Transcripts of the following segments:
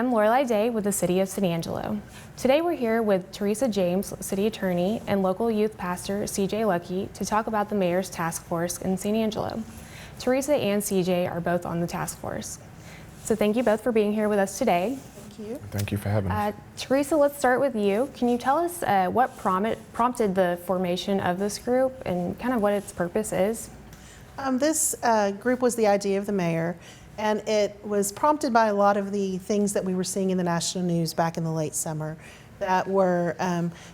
I'm Lorelei Day with the City of San Angelo. Today we're here with Teresa James, City Attorney, and local youth pastor CJ Lucky to talk about the Mayor's Task Force in San Angelo. Teresa and CJ are both on the task force. So thank you both for being here with us today. Thank you. Thank you for having us. Teresa, let's start with you. Can you tell us what prompted the formation of this group and kind of what its purpose is? This group was the idea of the mayor, and it was prompted by a lot of the things that we were seeing in the national news back in the late summer that were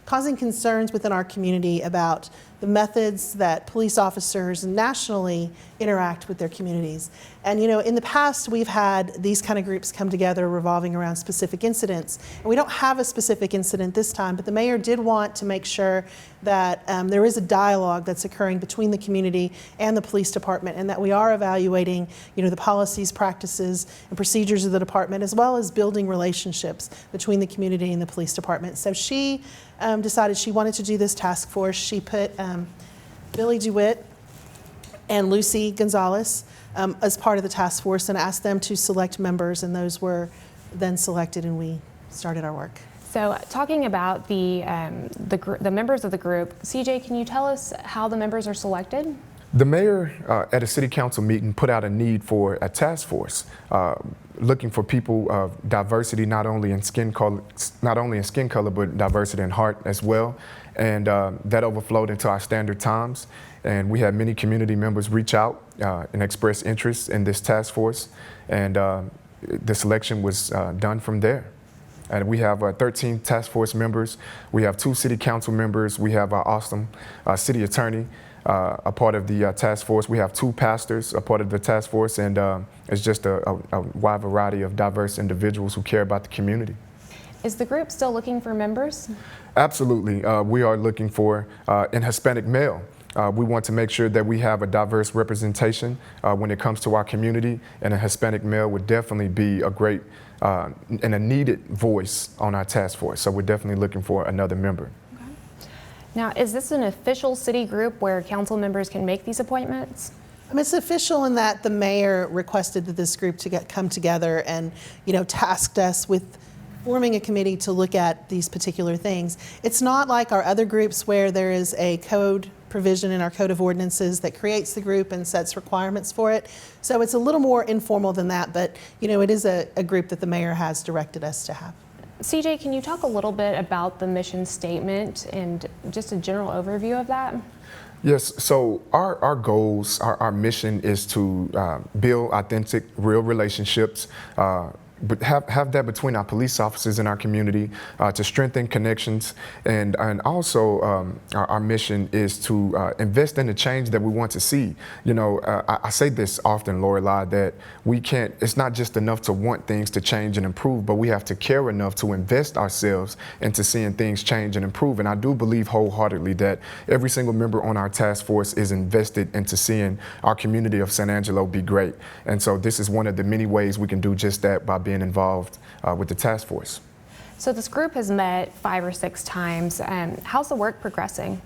causing concerns within our community about the methods that police officers nationally interact with their communities. And you know, in the past we've had these kind of groups come together revolving around specific incidents. And we don't have a specific incident this time, but the mayor did want to make sure that there is a dialogue that's occurring between the community and the police department, and that we are evaluating, you know, the policies, practices, and procedures of the department, as well as building relationships between the community and the police department. So she decided she wanted to do this task force. She put Billy DeWitt and Lucy Gonzalez as part of the task force and asked them to select members, and those were then selected, and we started our work. So talking about the members of the group, CJ, can you tell us how the members are selected? The mayor at a city council meeting put out a need for a task force, looking for people of diversity, not only in skin color, but diversity in heart as well. And that overflowed into our standard times. And we had many community members reach out and express interest in this task force. And the selection was done from there. And we have 13 task force members. We have 2 city council members. We have our awesome city attorney, a part of the task force. We have 2 pastors, a part of the task force, and it's just a wide variety of diverse individuals who care about the community. Is the group still looking for members? Absolutely. We are looking for an Hispanic male. We want to make sure that we have a diverse representation when it comes to our community, and a Hispanic male would definitely be a great and a needed voice on our task force. So we're definitely looking for another member. Now, is this an official city group where council members can make these appointments? It's official in that the mayor requested that this group come together and, you know, tasked us with forming a committee to look at these particular things. It's not like our other groups where there is a code provision in our code of ordinances that creates the group and sets requirements for it. So it's a little more informal than that, but you know, it is a group that the mayor has directed us to have. CJ, can you talk a little bit about the mission statement and just a general overview of that? Yes, so our goals, our mission is to build authentic, real relationships, but have that between our police officers in our community, to strengthen connections, and also our mission is to invest in the change that we want to see. You know, I say this often, Lorelei, that we can't, it's not just enough to want things to change and improve, but we have to care enough to invest ourselves into seeing things change and improve. And I do believe wholeheartedly that every single member on our task force is invested into seeing our community of San Angelo be great. And so this is one of the many ways we can do just that, by being involved with the task force. So this group has met 5 or 6 times. How's the work progressing?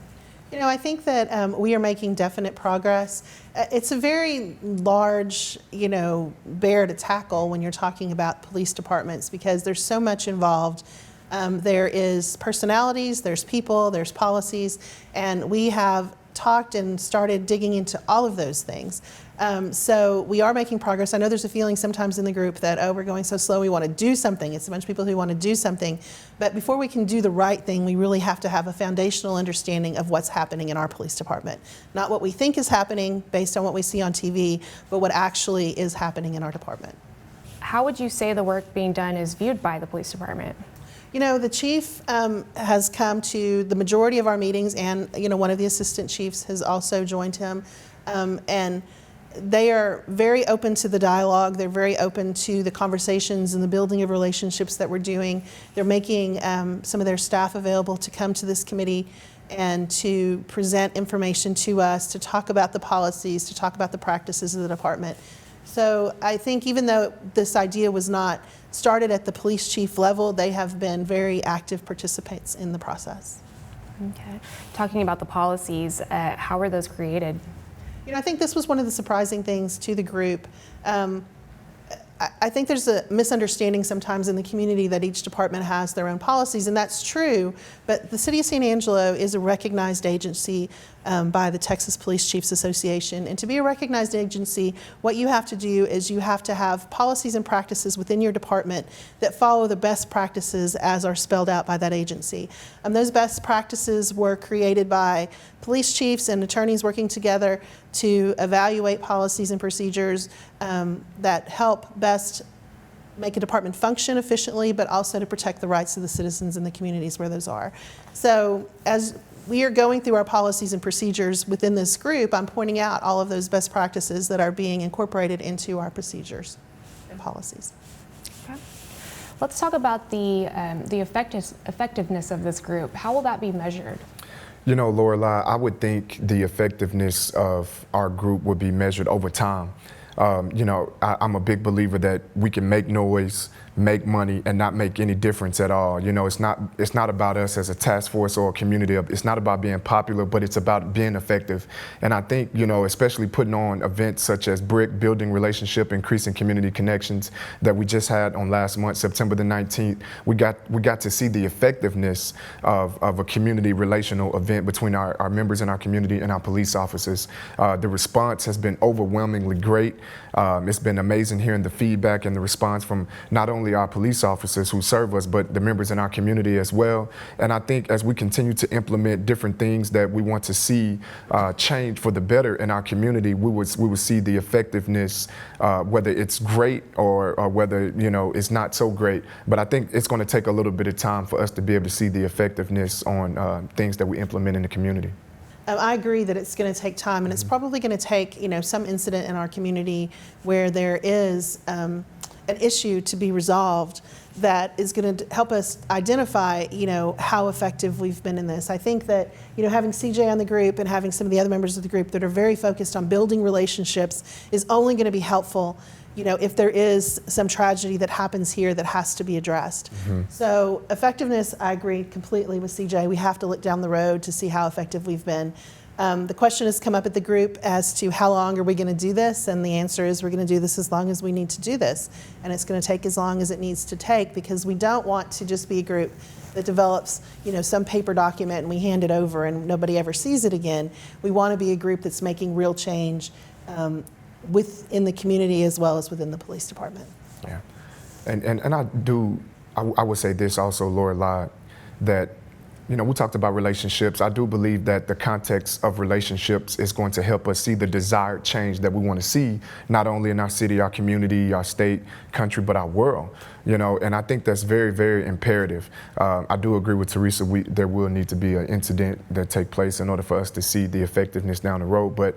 You know, I think that we are making definite progress. It's a very large, you know, bear to tackle when you're talking about police departments, because there's so much involved. There is personalities, there's people, there's policies, and we have talked and started digging into all of those things. So we are making progress. I know there's a feeling sometimes in the group that, oh, we're going so slow, we want to do something. It's a bunch of people who want to do something. But before we can do the right thing, we really have to have a foundational understanding of what's happening in our police department. Not what we think is happening based on what we see on TV, but what actually is happening in our department. How would you say the work being done is viewed by the police department? You know, the chief has come to the majority of our meetings, and you know, one of the assistant chiefs has also joined him, and they are very open to the dialogue. They're very open to the conversations and the building of relationships that we're doing. They're making some of their staff available to come to this committee and to present information to us, to talk about the policies, to talk about the practices of the department. So I think even though this idea was not started at the police chief level, they have been very active participants in the process. Okay. Talking about the policies, how were those created? You know, I think this was one of the surprising things to the group. I think there's a misunderstanding sometimes in the community that each department has their own policies, and that's true, but the City of San Angelo is a recognized agency by the Texas Police Chiefs Association. And to be a recognized agency, what you have to do is you have to have policies and practices within your department that follow the best practices as are spelled out by that agency. Those best practices were created by police chiefs and attorneys working together to evaluate policies and procedures that help best make a department function efficiently, but also to protect the rights of the citizens in the communities where those are. So as we are going through our policies and procedures within this group, I'm pointing out all of those best practices that are being incorporated into our procedures and policies. Okay. Let's talk about the effectiveness of this group. How will that be measured? You know, Lorelai, I would think the effectiveness of our group would be measured over time. You know, I'm a big believer that we can make noise, make money, and not make any difference at all. You know, it's not about us as a task force or a community. It's not about being popular, but it's about being effective. And I think, you know, especially putting on events such as BRIC, Building Relationship, Increasing Community Connections, that we just had on last month, September the 19th, we got to see the effectiveness of a community relational event between our members in our community and our police officers. The response has been overwhelmingly great. It's been amazing hearing the feedback and the response from not only our police officers who serve us, but the members in our community as well. And I think as we continue to implement different things that we want to see change for the better in our community, we would see the effectiveness, whether it's great or whether, you know, it's not so great. But I think it's going to take a little bit of time for us to be able to see the effectiveness on things that we implement in the community. I agree that it's going to take time, and it's probably going to take, you know, some incident in our community where there is an issue to be resolved that is going to help us identify, you know, how effective we've been in this. I think that, you know, having CJ on the group and having some of the other members of the group that are very focused on building relationships is only going to be helpful, you know, if there is some tragedy that happens here that has to be addressed. So effectiveness, I agree completely with CJ. We have to look down the road to see how effective we've been. The question has come up at the group as to how long are we going to do this, and the answer is we're going to do this as long as we need to do this, and it's going to take as long as it needs to take, because we don't want to just be a group that develops, you know, some paper document and we hand it over and nobody ever sees it again. We want to be a group that's making real change within the community as well as within the police department. Yeah, and I would say this also, Lorelai, that, you know, we talked about relationships. I do believe that the context of relationships is going to help us see the desired change that we want to see, not only in our city, our community, our state, country, but our world. You know, and I think that's very, very imperative. I do agree with Teresa. There will need to be an incident that take place in order for us to see the effectiveness down the road. But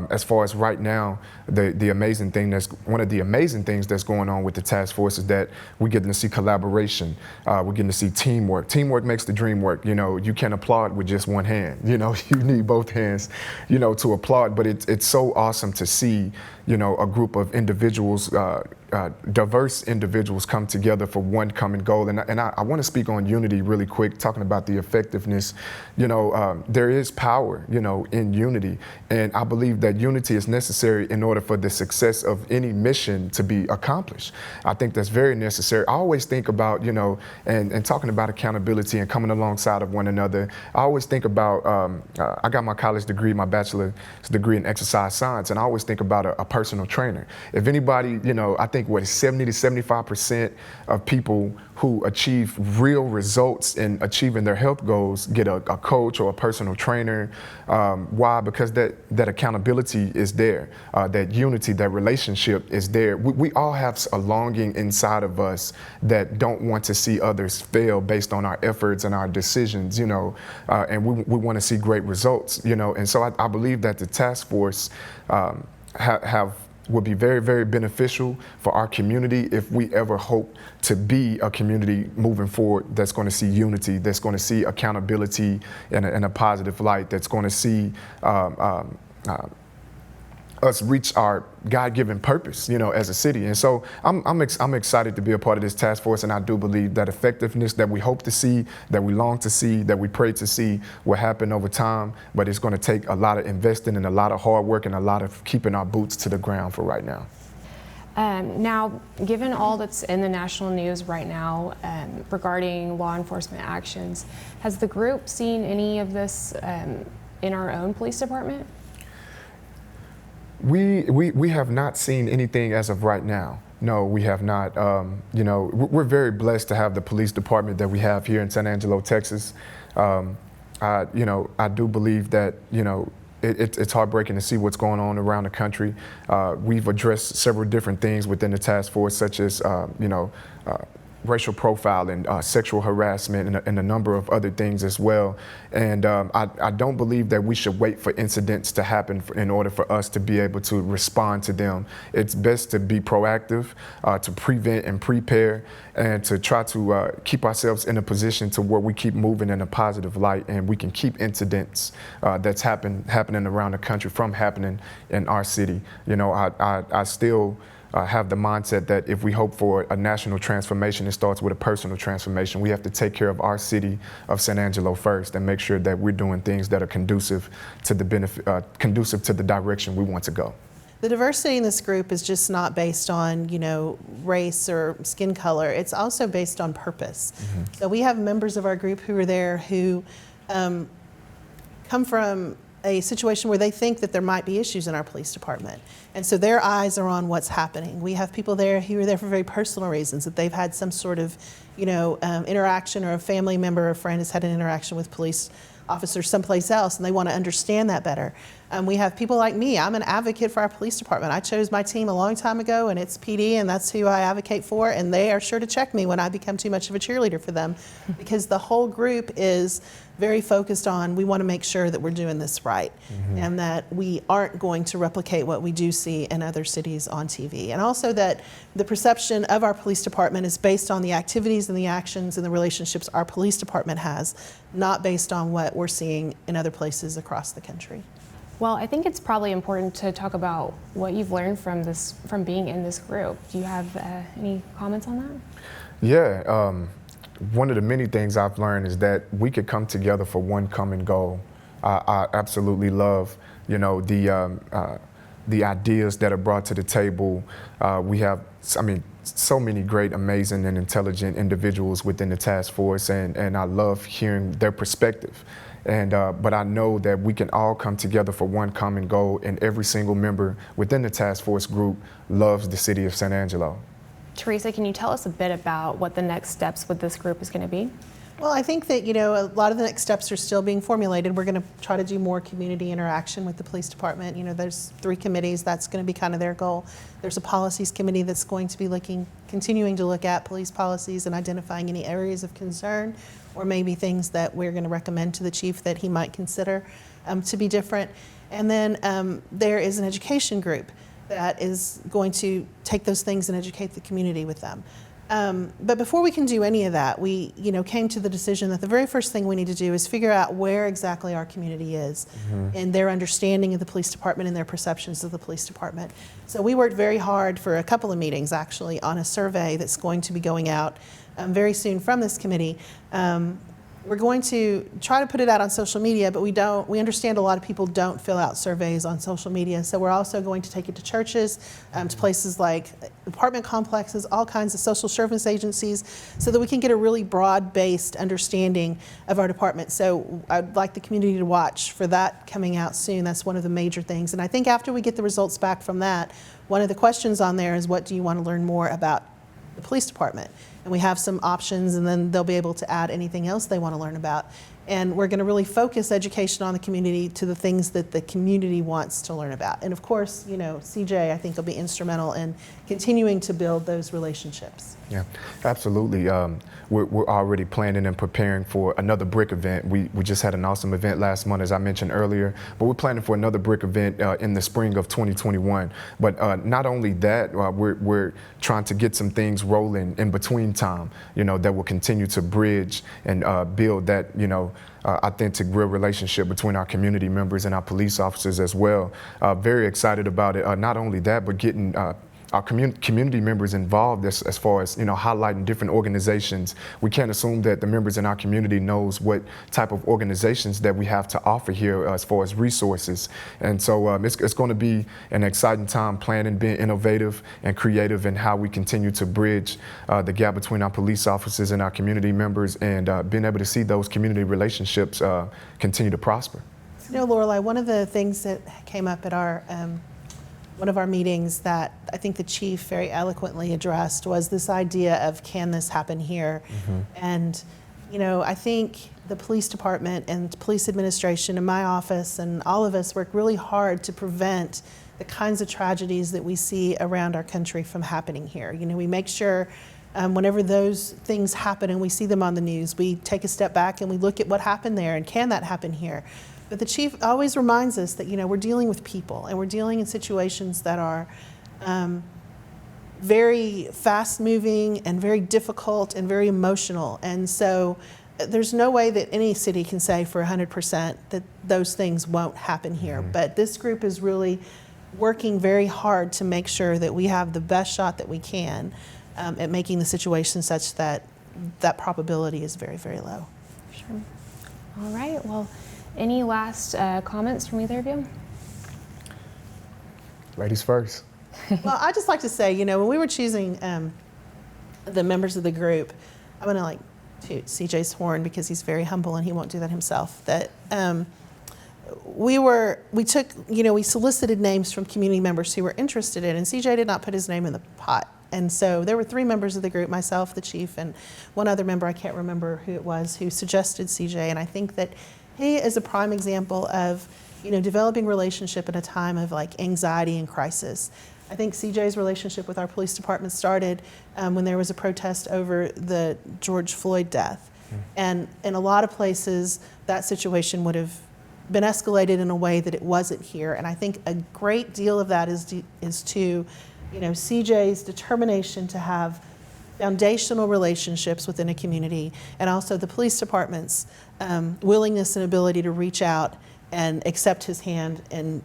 as far as right now, the amazing thing one of the amazing things that's going on with the task force is that we're getting to see collaboration. We're getting to see teamwork. Teamwork makes the dream work. You know, you can't applaud with just one hand. You know, you need both hands, you know, to applaud. But it's so awesome to see, you know, a group of individuals, diverse individuals come together for one common goal. And I want to speak on unity really quick, talking about the effectiveness. You know, there is power, you know, in unity. And I believe that unity is necessary in order for the success of any mission to be accomplished. I think that's very necessary. I always think about, you know, and talking about accountability and coming alongside of one another. I always think about, I got my college degree, my bachelor's degree in exercise science, and I always think about a personal trainer. If anybody, you know, I think what is 70 to 75% of people who achieve real results in achieving their health goals get a coach or a personal trainer. Why? Because that accountability is there, that unity, that relationship is there. We all have a longing inside of us that don't want to see others fail based on our efforts and our decisions, you know, and we want to see great results, you know. And so I believe that the task force would be very, very beneficial for our community if we ever hope to be a community moving forward that's going to see unity, that's going to see accountability in a positive light, that's going to see us reach our God-given purpose, you know, as a city. And so I'm excited to be a part of this task force, and I do believe that effectiveness that we hope to see, that we long to see, that we pray to see will happen over time, but it's going to take a lot of investing and a lot of hard work and a lot of keeping our boots to the ground for right now. Now, given all that's in the national news right now regarding law enforcement actions, has the group seen any of this in our own police department? We have not seen anything as of right now. No, we have not. You know, we're very blessed to have the police department that we have here in San Angelo, Texas. You know, I do believe that, you know, it's heartbreaking to see what's going on around the country. We've addressed several different things within the task force, such as, you know, racial profiling, sexual harassment, and a number of other things as well. And I don't believe that we should wait for incidents to happen in order for us to be able to respond to them. It's best to be proactive, to prevent and prepare, and to try to keep ourselves in a position to where we keep moving in a positive light, and we can keep incidents that's happening around the country from happening in our city. You know, I still have the mindset that if we hope for a national transformation, it starts with a personal transformation. We have to take care of our city of San Angelo first and make sure that we're doing things that are conducive to the benefit, conducive to the direction we want to go. The diversity in this group is just not based on, you know, race or skin color. It's also based on purpose. Mm-hmm. So we have members of our group who are there who come from a situation where they think that there might be issues in our police department. And so their eyes are on what's happening. We have people there who are there for very personal reasons, that they've had some sort of, you know, interaction, or a family member or a friend has had an interaction with police officers someplace else, and they want to understand that better. We have people like me. I'm an advocate for our police department. I chose my team a long time ago, and it's PD, and that's who I advocate for, and they are sure to check me when I become too much of a cheerleader for them, because the whole group is very focused on, we want to make sure that we're doing this right, mm-hmm. and that we aren't going to replicate what we do see in other cities on TV. And also that the perception of our police department is based on the activities and the actions and the relationships our police department has, not based on what we're seeing in other places across the country. Well, I think it's probably important to talk about what you've learned from being in this group. Do you have any comments on that? Yeah, one of the many things I've learned is that we could come together for one common goal. I absolutely love, you know, the ideas that are brought to the table. We have, I mean, so many great, amazing, and intelligent individuals within the task force, and I love hearing their perspective. And but I know that we can all come together for one common goal, and every single member within the task force group loves the city of San Angelo. Teresa, can you tell us a bit about what the next steps with this group is going to be? Well, I think that, you know, a lot of the next steps are still being formulated. We're going to try to do more community interaction with the police department. You know, there's 3 committees. That's going to be kind of their goal. There's a policies committee that's going to be continuing to look at police policies and identifying any areas of concern, or maybe things that we're going to recommend to the chief that he might consider to be different. And then there is an education group that is going to take those things and educate the community with them. But before we can do any of that, we, you know, came to the decision that the very first thing we need to do is figure out where exactly our community is, mm-hmm. and their understanding of the police department and their perceptions of the police department. So we worked very hard for a couple of meetings, actually, on a survey that's going to be going out very soon from this committee. We're going to try to put it out on social media, but we understand a lot of people don't fill out surveys on social media. So we're also going to take it to churches, to places like apartment complexes, all kinds of social service agencies, so that we can get a really broad-based understanding of our department. So I'd like the community to watch for that coming out soon. That's one of the major things. And I think after we get the results back from that, one of the questions on there is, what do you want to learn more about the police department? And we have some options, and then they'll be able to add anything else they want to learn about. And we're going to really focus education on the community to the things that the community wants to learn about. And of course, you know, CJ, I think, will be instrumental in continuing to build those relationships. Yeah, absolutely. We're already planning and preparing for another BRIC event. We just had an awesome event last month, as I mentioned earlier, but we're planning for another BRIC event in the spring of 2021. But not only that, we're trying to get some things rolling in between time, you know, that will continue to bridge and build that, you know, authentic, real relationship between our community members and our police officers as well. Very excited about it. Not only that, but getting our community members involved as far as, highlighting different organizations. We can't assume that the members in our community knows what type of organizations that we have to offer here as far as resources. And so it's going to be an exciting time planning, being innovative and creative in how we continue to bridge the gap between our police officers and our community members, and being able to see those community relationships continue to prosper. Lorelei, one of the things that came up at our one of our meetings that I think the chief very eloquently addressed was this idea of, can this happen here? And I think the police department and police administration and my office and all of us work really hard to prevent the kinds of tragedies that we see around our country from happening here. We make sure whenever those things happen and we see them on the news, we take a step back and we look at what happened there and can that happen here? But the chief always reminds us that, we're dealing with people and we're dealing in situations that are very fast moving and very difficult and very emotional. And so there's no way that any city can say for 100% that those things won't happen here. But this group is really working very hard to make sure that we have the best shot that we can at making the situation such that that probability is very, very low. Sure. All right. Well, any last comments from either of you? Ladies first. Well, I just like to say, when we were choosing the members of the group, I'm going to toot CJ's horn because he's very humble and he won't do that himself. That we solicited names from community members who were interested in, and CJ did not put his name in the pot. And so there were 3 members of the group, myself, the chief, and one other member, I can't remember who it was, who suggested CJ. And I think that he is a prime example of, developing relationship at a time of anxiety and crisis. I think CJ's relationship with our police department started when there was a protest over the George Floyd death. And in a lot of places, that situation would have been escalated in a way that it wasn't here. And I think a great deal of that is to CJ's determination to have foundational relationships within a community, and also the police department's willingness and ability to reach out and accept his hand. And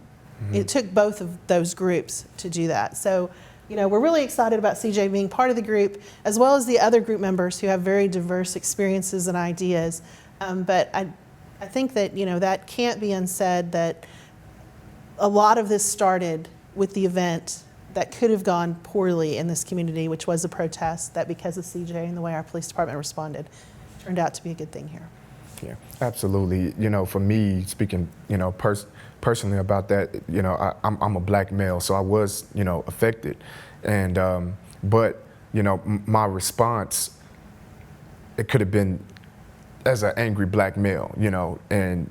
it took both of those groups to do that. So, we're really excited about CJ being part of the group, as well as the other group members who have very diverse experiences and ideas. But I think that, that can't be unsaid, that a lot of this started with the event that could have gone poorly in this community, which was a protest that, because of CJ and the way our police department responded, turned out to be a good thing here. Yeah, absolutely. For me, speaking, personally about that, I'm a black male, so I was, affected. And, but, my response, it could have been as an angry black male, and,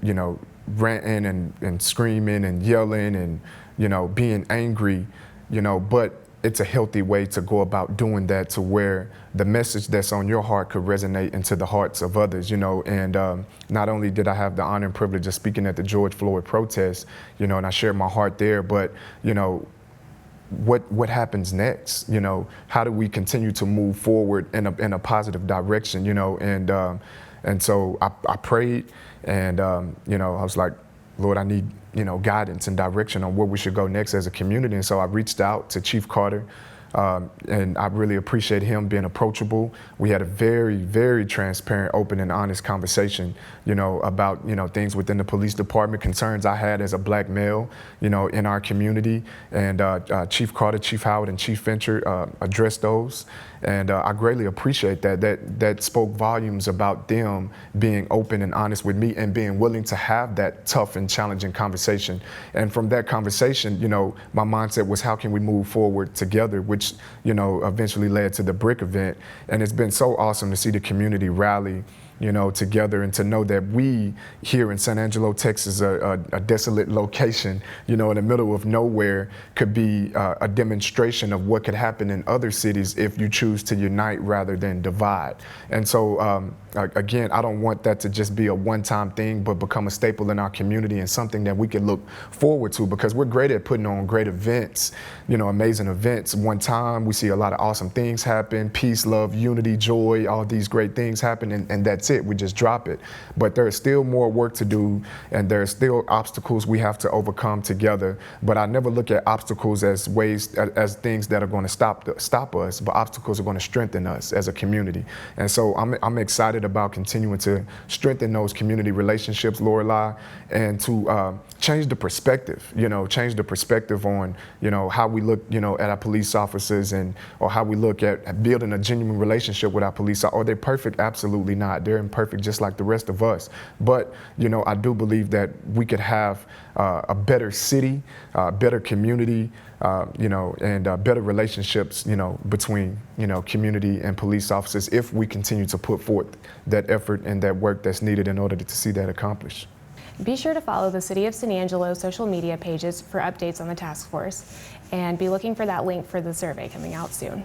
ranting and screaming and yelling and, being angry, but it's a healthy way to go about doing that, to where the message that's on your heart could resonate into the hearts of others, and not only did I have the honor and privilege of speaking at the George Floyd protest, and I shared my heart there, but, what happens next? How do we continue to move forward in a positive direction, and so I prayed, and, I was like, Lord, I need, guidance and direction on where we should go next as a community. And so I reached out to Chief Carter, and I really appreciate him being approachable. We had a very, very transparent, open, and honest conversation, about, things within the police department, concerns I had as a black male, in our community. And Chief Carter, Chief Howard, and Chief Fincher addressed those. And I greatly appreciate that. That spoke volumes about them being open and honest with me and being willing to have that tough and challenging conversation. And from that conversation, my mindset was, how can we move forward together, which, eventually led to the BRIC event. And it's been so awesome to see the community rally, together, and to know that we here in San Angelo, Texas, a desolate location, in the middle of nowhere, could be a demonstration of what could happen in other cities if you choose to unite rather than divide. And so, again, I don't want that to just be a one-time thing, but become a staple in our community and something that we can look forward to, because we're great at putting on great events, amazing events. One time, we see a lot of awesome things happen, peace, love, unity, joy, all these great things happen, and that's that's it, we just drop it. But there's still more work to do, and there's still obstacles we have to overcome together. But I never look at obstacles as as things that are going to stop us, but obstacles are going to strengthen us as a community. And so I'm excited about continuing to strengthen those community relationships, Lorelei, and to change the perspective, change the perspective on, how we look, at our police officers, or how we look at building a genuine relationship with our police. Are they perfect? Absolutely not. They're imperfect just like the rest of us. But, I do believe that we could have a better city, better community, and better relationships, between, community and police officers if we continue to put forth that effort and that work that's needed in order to see that accomplished. Be sure to follow the City of San Angelo social media pages for updates on the task force, and be looking for that link for the survey coming out soon.